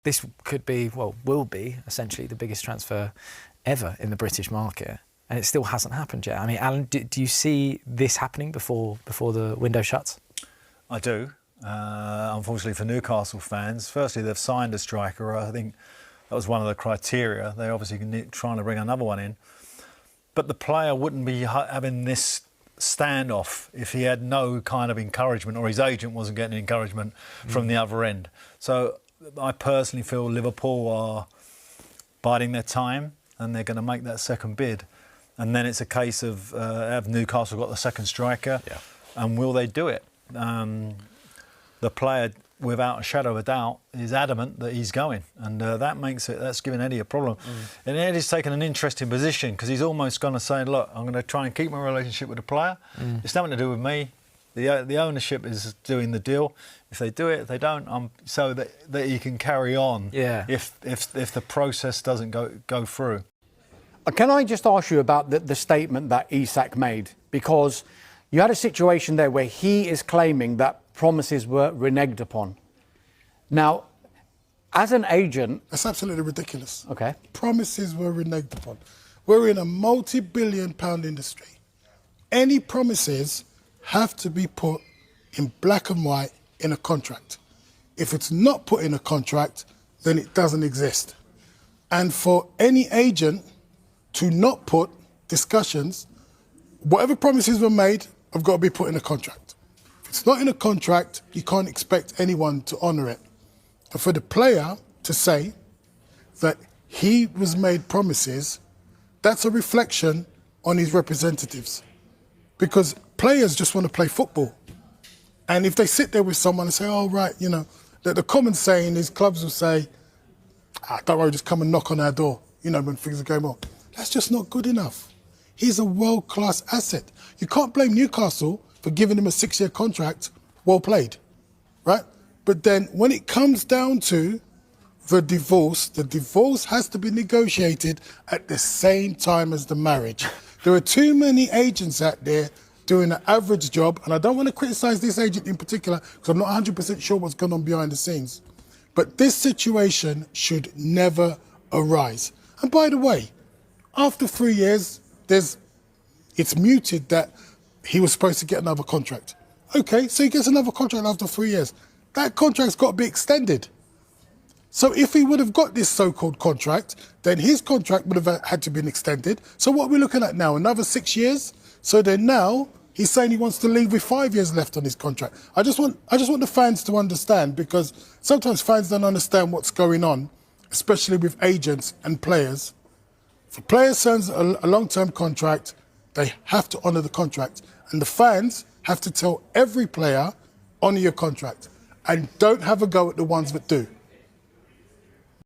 This could be, well, will be essentially the biggest transfer ever in the British market, and it still hasn't happened yet. I mean, Alan, do you see this happening before the window shuts? I do. Unfortunately for Newcastle fans, firstly, they've signed a striker. I think that was one of the criteria. They're obviously trying to bring another one in. But the player wouldn't be having this standoff if he had no kind of encouragement, or his agent wasn't getting encouragement from the other end. So I personally feel Liverpool are biding their time and they're going to make that second bid. And then it's a case of have Newcastle got the second striker, and will they do it? The player, without a shadow of a doubt, is adamant that he's going, and that's giving Eddie a problem. And Eddie's taken an interesting position because he's almost going to say, look, I'm going to try and keep my relationship with the player. It's nothing to do with me. The ownership is doing the deal. If they do it, if they don't, so that he can carry on. If the process doesn't go through. Can I just ask you about the statement that Isak made? Because you had a situation there where he is claiming that promises were reneged upon. Now, as an agent... That's absolutely ridiculous. OK. Promises were reneged upon. We're in a multi-billion-pound industry. Any promises have to be put in black and white in a contract. If it's not put in a contract, then it doesn't exist. And for any agent to not put discussions, whatever promises were made have got to be put in a contract. If it's not in a contract, you can't expect anyone to honour it. And for the player to say that he was made promises, that's a reflection on his representatives. Because players just want to play football. And if they sit there with someone and say, oh, right, you know, the common saying is clubs will say, don't worry, just come and knock on our door, you know, when things are going on. That's just not good enough. He's a world-class asset. You can't blame Newcastle for giving him a 6-year contract. Well played, right? But then when it comes down to the divorce has to be negotiated at the same time as the marriage. There are too many agents out there doing an average job, and I don't want to criticise this agent in particular because I'm not 100% sure what's going on behind the scenes. But this situation should never arise. And by the way, after 3 years, it's muted that he was supposed to get another contract. OK, so he gets another contract after 3 years. That contract's got to be extended. So if he would have got this so-called contract, then his contract would have had to been extended. So what are we looking at now? Another 6 years? So then now he's saying he wants to leave with 5 years left on his contract. I just want the fans to understand, because sometimes fans don't understand what's going on, especially with agents and players. If a player signs a long-term contract, they have to honour the contract. And the fans have to tell every player, honour your contract. And don't have a go at the ones that do.